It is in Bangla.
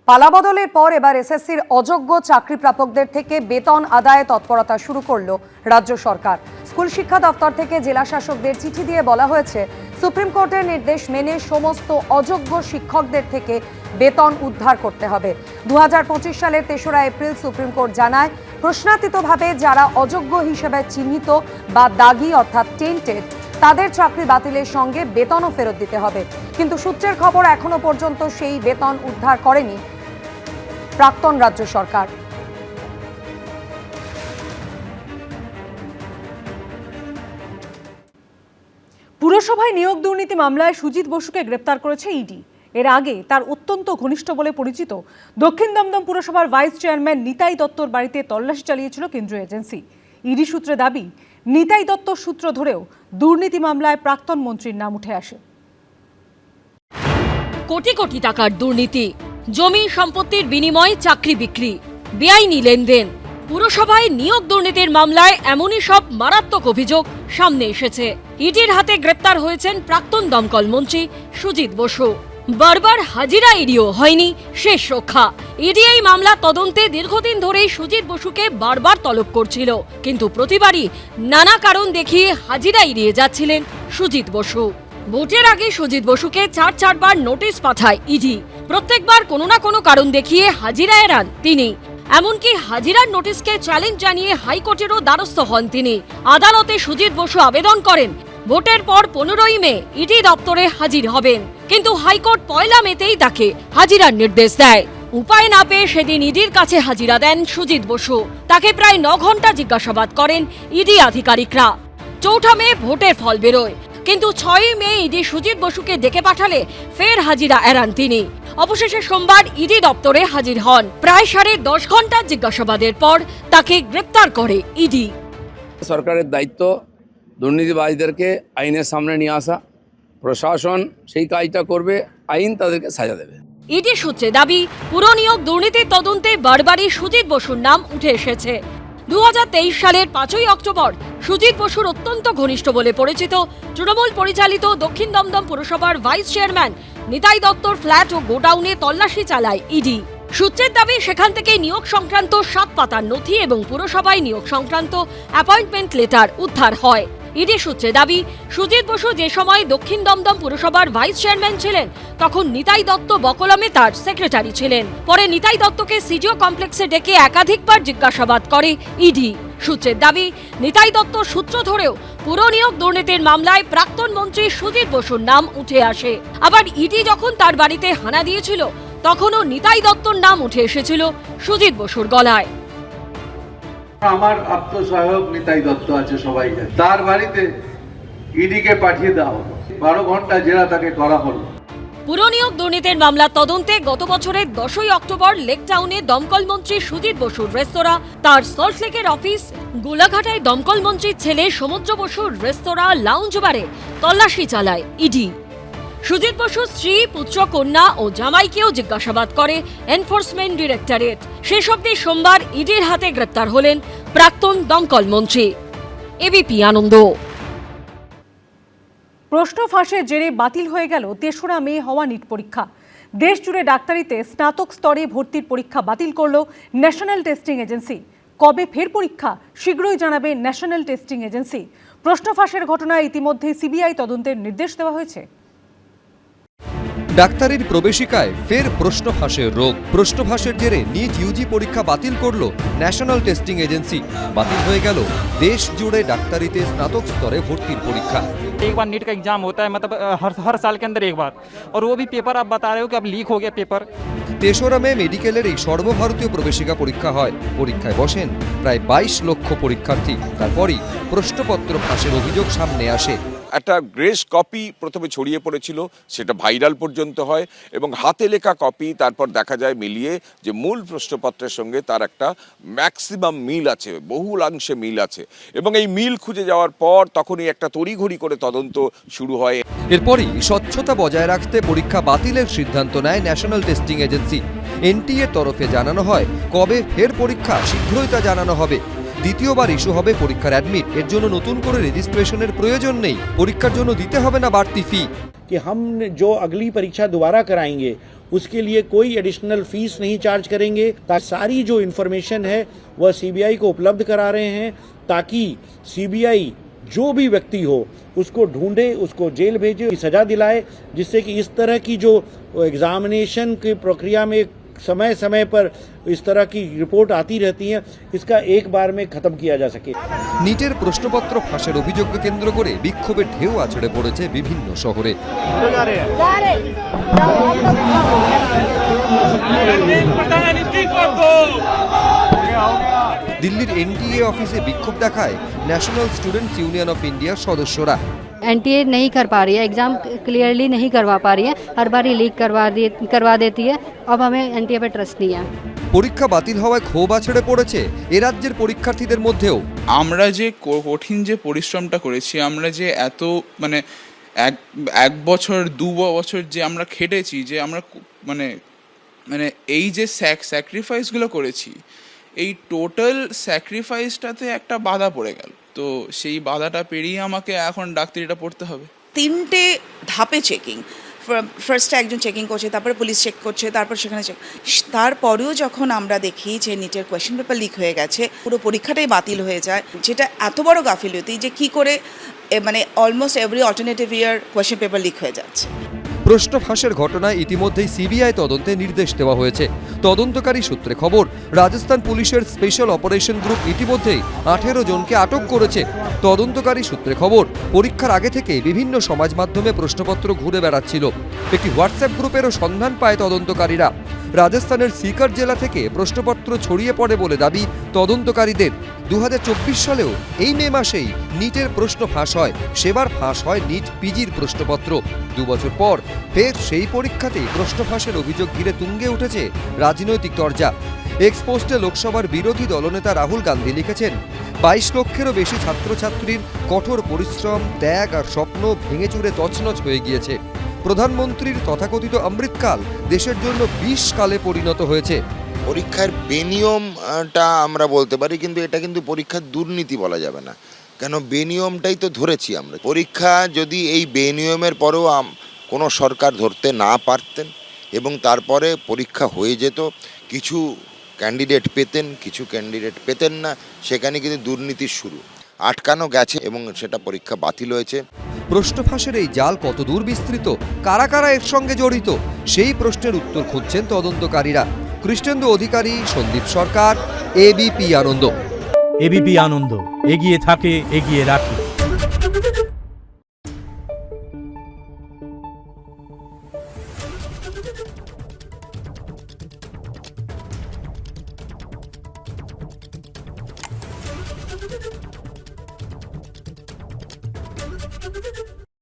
পালাবদলের পর এবার এসএসসির অযোগ্য চাকরি প্রাপকদের থেকে বেতন আদায়ে তৎপরতা শুরু করল রাজ্য সরকার। স্কুল শিক্ষা দপ্তর থেকে জেলা শাসকদের চিঠি দিয়ে বলা হয়েছে, সুপ্রিম কোর্টের নির্দেশ মেনে সমস্ত অযোগ্য শিক্ষকদের থেকে বেতন উদ্ধার করতে হবে। 2025 সালের 3রা এপ্রিল সুপ্রিম কোর্ট জানায়, প্রশ্নাতীতভাবে যারা অযোগ্য হিসেবে চিহ্নিত বা দাগি অর্থাৎ টেন্টেড, তাদের চাকরি বাতিলের সঙ্গে বেতনও ফেরত দিতে হবে। কিন্তু সূত্রের খবর, এখনো পর্যন্ত সেই বেতন উদ্ধার করেনি প্রাক্তন রাজ্য সরকার। পুরসভায় নিয়োগ দুর্নীতি মামলায় সুজিত বসুকে গ্রেপ্তার করেছে ইডি। এর আগে তার অত্যন্ত ঘনিষ্ঠ বলে পরিচিত দক্ষিণ দমদম পুরসভার ভাইস চেয়ারম্যান নিতাই দত্তর বাড়িতে তল্লাশি চালিয়েছিল কেন্দ্রীয় এজেন্সি। ইডি সূত্রে দাবি, নিতাই দত্তর সূত্র ধরেও দুর্নীতি মামলায় প্রাক্তন মন্ত্রীর নাম উঠে আসে। কোটি কোটি টাকার দুর্নীতি, জমি সম্পত্তির বিনিময়ে চাকরি বিক্রি, বেআইনি লেনদেন, পুরসভায় নিয়োগ দুর্নীতির মামলায় এমনই সব মারাত্মক অভিযোগ সামনে এসেছে। ইডির হাতে গ্রেপ্তার হয়েছেন প্রাক্তন দমকল মন্ত্রী সুজিত বসু। বারবার হাজিরা ইডিও হয়নি শেষ রক্ষা। ইডি এই মামলা তদন্তে দীর্ঘদিন ধরেই সুজিত বসুকে বারবার তলব করছিল, কিন্তু প্রতিবারই নানা কারণ দেখিয়ে হাজিরা এড়িয়ে যাচ্ছিলেন সুজিত বসু। ভোটের আগে সুজিত বসুকে 4বার নোটিশ পাঠায় ইডি। প্রত্যেকবার কোনো না কোনো কারণ দেখিয়ে হাজিরা এড়ান তিনি। এমনকি হাজিরার নোটিশকে চ্যালেঞ্জ জানিয়ে হাইকোর্টেরও দ্বারস্থ হন তিনি। আদালতে সুজিত বসু আবেদন করেন, ভোটের পর 15ই মে ইডি দপ্তরে হাজির হবেন, কিন্তু হাইকোর্ট 1 মেতেই তাকে হাজিরার নির্দেশ দেয়। উপায় না পেয়ে সেদিন ইডির কাছে হাজিরা দেন সুজিত বসু। তাকে প্রায় 9 ঘন্টা জিজ্ঞাসাবাদ করেন ইডি আধিকারিকরা। 4 মে ভোটের ফল বেরোয়, কিন্তু 6 মে ইডি সুজিত বসুকে ডেকে পাঠালে ফের হাজিরা এড়ান তিনি। অবশেষে সোমবার ইডি দপ্তরে হাজির হন। প্রায় 10.5 ঘন্টা জিজ্ঞাসাবাদের পর তাকে গ্রেপ্তার করে ইডি। সরকারের দায়িত্ব দুর্নীতিবাজদেরকে আইনের সামনে নিয়ে আসা। প্রশাসন সেই কাজটা করবে, আইন তাদেরকে সাজা দেবে। ইডি সূত্রে দাবি, পুরনিয়োগ দুর্নীতির তদন্তে বারবারই সুজিত বসুর নাম উঠে এসেছে। 2023 সালের 5ই অক্টোবর সুজিত বসুর অত্যন্ত ঘনিষ্ঠ বলে পরিচিত তৃণমূল পরিচালিত দক্ষিণ দমদম পুরসভার ভাইস চেয়ারম্যান নিতাই দত্তর ফ্ল্যাট ও গোডাউনে তল্লাশি চালায় ইডি। সূত্রের দাবি, সেখান থেকে নিয়োগ সংক্রান্ত 7 পাতার নথি এবং পুরসভায় নিয়োগ সংক্রান্ত অ্যাপয়েন্টমেন্ট লেটার উদ্ধার হয়। ইডি সূত্রে দাবি, সুজিত বসু যে সময় দক্ষিণ দমদম পুরসভার ভাইস চেয়ারম্যান ছিলেন, তখন নিতাই দত্ত বকলমে তার সেক্রেটারি ছিলেন। পরে নিতাই দত্তকে সিজিও কমপ্লেক্সে ডেকে একাধিকবার জিজ্ঞাসাবাদ করে ইডি। সূত্রের দাবি, নিতাই দত্ত সূত্র ধরেও পুরনিয়োগ দুর্নীতির মামলায় প্রাক্তন মন্ত্রী সুজিত বসুর নাম উঠে আসে। আবার ইডি যখন তার বাড়িতে হানা দিয়েছিল, তখনও নিতাই দত্তর নাম উঠে এসেছিল সুজিত বসুর গলায়। আমার আত্মসহায়ক নিতাই দত্ত আছে, সবাই জানে। তার বাড়িতে ইডিকে পাঠিয়ে দেওয়া হলো, 12 ঘন্টা জেরা তাকে করা হলো। পুরনিয়োগ দুর্নীতির মামলা তদন্তে গত বছরের 10ই অক্টোবর লেকটাউনে দমকল মন্ত্রী সুজিত বসুর রেস্তোরাঁ, তার সল্টলেকের অফিস, গোলাঘাটায় দমকল মন্ত্রীর ছেলে সমুদ্র বসুর রেস্তোরাঁ লাউঞ্জ বারে তল্লাশি চালায় ইডি। সুজিত বসুর স্ত্রী, পুত্র, কন্যা ও জামাইকেও জিজ্ঞাসাবাদ করে এনফোর্সমেন্ট ডিরেক্টরেট। শেষ অবধি সোমবার ইডির হাতে গ্রেপ্তার হলেন প্রাক্তন দমকল মন্ত্রী। এবিপি আনন্দ। প্রশ্ন ফাঁসের জেরে বাতিল হয়ে গেল 3রা মে হওয়া নিট পরীক্ষা। দেশ জুড়ে ডাক্তারিতে স্নাতক স্তরে ভর্তির পরীক্ষা বাতিল করল ন্যাশনাল টেস্টিং এজেন্সি। কবে ফের পরীক্ষা, শীঘ্রই জানাবে ন্যাশনাল টেস্টিং এজেন্সি। প্রশ্ন ফাঁসের ঘটনায় ইতিমধ্যে সিবিআই তদন্তের নির্দেশ দেওয়া হয়েছে। ডাক্তারির প্রবেশিকায় ফের প্রশ্ন ফাঁসের রোগ। প্রশ্ন ফাঁসের জেরে নিট ইউজি পরীক্ষা বাতিল করল ন্যাশনাল টেস্টিং এজেন্সি। বাতিল হয়ে গেল দেশ জুড়ে ডাক্তারিতে স্নাতক স্তরে ভর্তির পরীক্ষা। एक बार नीट का एग्जाम होता है, मतलब हर साल के अंदर एक बार, और वो भी पेपर आप बता रहे हो कि अब लीक हो गया पेपर। 3রা মে মেডিকেলের এই সর্বভারতীয় প্রবেশিকা পরীক্ষা হয়। পরীক্ষায় বসেন প্রায় 22 লক্ষ পরীক্ষার্থী। তারপরই প্রশ্নপত্র ফাঁসের অভিযোগ সামনে আসে। একটা গ্রেস কপি প্রথমে ছড়িয়ে পড়েছিল, সেটা ভাইরাল পর্যন্ত হয় এবং হাতে লেখা কপি তারপর দেখা যায় মিলিয়ে যে মূল প্রশ্নপত্রের সঙ্গে তার একটা ম্যাক্সিমাম মিল আছে, বহুলাংশে মিল আছে, এবং এই মিল খুঁজে যাওয়ার পর তখনই একটা তড়িঘড়ি করে তদন্ত শুরু হয়। এরপরই স্বচ্ছতা বজায় রাখতে পরীক্ষা বাতিলের সিদ্ধান্ত নেয় ন্যাশনাল টেস্টিং এজেন্সি। এনটিএ তরফে জানানো হয়, কবে ফের পরীক্ষা শীঘ্রই তা জানানো হবে। দ্বিতীয়বার ইস্যু হবে পরীক্ষার অ্যাডমিট। এর জন্য নতুন করে রেজিস্ট্রেশনের প্রয়োজন নেই। পরীক্ষার জন্য দিতে হবে না বাড়তি ফি। कि हम जो अगली परीक्षा दोबारा कराएंगे उसके लिए कोई एडिशनल फीस नहीं चार्ज करेंगे। सारी जो इन्फॉर्मेशन है वह सीबीआई को उपलब्ध करा रहे हैं ताकि सीबीआई जो भी व्यक्ति हो उसको ढूंढे, उसको जेल भेजे, सजा दिलाए, जिससे कि इस तरह की जो एग्जामिनेशन की प्रक्रिया में समय समय पर इस तरह की रिपोर्ट आती रहती है, इसका एक बार में खत्म किया जा सके। নিটের প্রশ্নপত্র ফাঁসের অভিযোগকে কেন্দ্র করে বিক্ষোভের ঢেউ আছড়ে পড়েছে বিভিন্ন শহরে। দিল্লির এনটিএ অফিসে বিক্ষোভ দেখায় ন্যাশনাল স্টুডেন্টস ইউনিয়ন অফ ইন্ডিয়ার সদস্যরা। एनटीए नहीं कर पा रही है, एग्ज़ाम क्लियरली नहीं करवा पा रही है, हर बार ही लीक करवा देती है। अब हमें एनटीए पे ट्रस्ट नहीं है। পরীক্ষা বাতিল হওয়ায় ক্ষোভ আছড়ে পড়েছে এ রাজ্যের পরীক্ষার্থীদের মধ্যেও। আমরা যে কঠিন যে পরিশ্রমটা করেছি, আমরা যে এত মানে এক বছর 2 বছর যে আমরা খেটেছি, যে আমরা মানে এই যে স্যাক্রিফাইসগুলো করেছি, এই টোটাল স্যাক্রিফাইসটাতে একটা বাধা পড়ে গেল। তো সেই বাধাটা পেরিয়ে আমাকে এখন ডাক্তারিটা পড়তে হবে। 3টে ধাপে চেকিং, ফার্স্টে একজন চেকিং করছে, তারপরে পুলিশ চেক করছে, তারপর সেখানে চেক। তারপরেও যখন আমরা দেখি যে নিটের কোয়েশ্চেন পেপার লিক হয়ে গেছে, পুরো পরীক্ষাটাই বাতিল হয়ে যায়, যেটা এত বড় গাফিলতি যে কি করে মানে অলমোস্ট এভরি অল্টারনেটিভ ইয়ার কোয়েশ্চেন পেপার লিক হয়ে যাচ্ছে। প্রশ্ন ফাঁসের ঘটনায় ইতিমধ্যেই সিবিআই তদন্তে নির্দেশ দেওয়া হয়েছে। তদন্তকারী সূত্রে খবর, রাজস্থান পুলিশের স্পেশাল অপারেশন গ্রুপ ইতিমধ্যেই 18 জনকে আটক করেছে। তদন্তকারী সূত্রে খবর, পরীক্ষার আগে থেকে বিভিন্ন সমাজ মাধ্যমে প্রশ্নপত্র ঘুরে বেড়াচ্ছিল। একটি হোয়াটসঅ্যাপ গ্রুপেরও সন্ধান পায় তদন্তকারীরা। রাজস্থানের সিকার জেলা থেকে প্রশ্নপত্র ছড়িয়ে পড়ে বলে দাবি তদন্তকারীদের। 2024 সালেও এই মে মাসেই নিটের প্রশ্ন ফাঁস হয়। সেবার ফাঁস হয় নিট পিজির প্রশ্নপত্র। 2 বছর পর ফের সেই পরীক্ষাতেই প্রশ্ন ফাঁসের অভিযোগ ঘিরে তুঙ্গে উঠেছে রাজনৈতিক চর্চা। এক্সপোস্টে লোকসভার বিরোধী দলনেতা রাহুল গান্ধী লিখেছেন, 22 লক্ষেরও বেশি ছাত্রছাত্রীর কঠোর পরিশ্রম, ত্যাগ আর স্বপ্ন ভেঙে চুরে তছনছ হয়ে গিয়েছে। প্রধানমন্ত্রীর তথাকথিত অমৃতকাল দেশের জন্য 20 কালে পরিণত হয়েছে। পরীক্ষার বেনিয়মটা আমরা বলতে পারি, কিন্তু এটা কিন্তু পরীক্ষার দুর্নীতি বলা যাবে না, কেন বেনিয়মটাই তো ধরেছি আমরা। পরীক্ষা যদি এই বেনিয়মের পরেও কোনো সরকার ধরতে না পারতেন এবং তারপরে পরীক্ষা হয়ে যেত, কিছু ক্যান্ডিডেট পেতেন, কিছু ক্যান্ডিডেট পেতেন না, সেখানে কিন্তু দুর্নীতির শুরু। আটকানো গেছে এবং সেটা পরীক্ষা বাতিল হয়েছে। প্রশ্ন ফাঁসের এই জাল কত দূর বিস্তৃত, কারা কারা এর সঙ্গে জড়িত, সেই প্রশ্নের উত্তর খুঁজছেন তদন্তকারীরা। কৃষ্ণেন্দু অধিকারী, সন্দীপ সরকার, এবিপি আনন্দ। এবিপি আনন্দ, এগিয়ে থাকে, এগিয়ে রাখে। Thank you.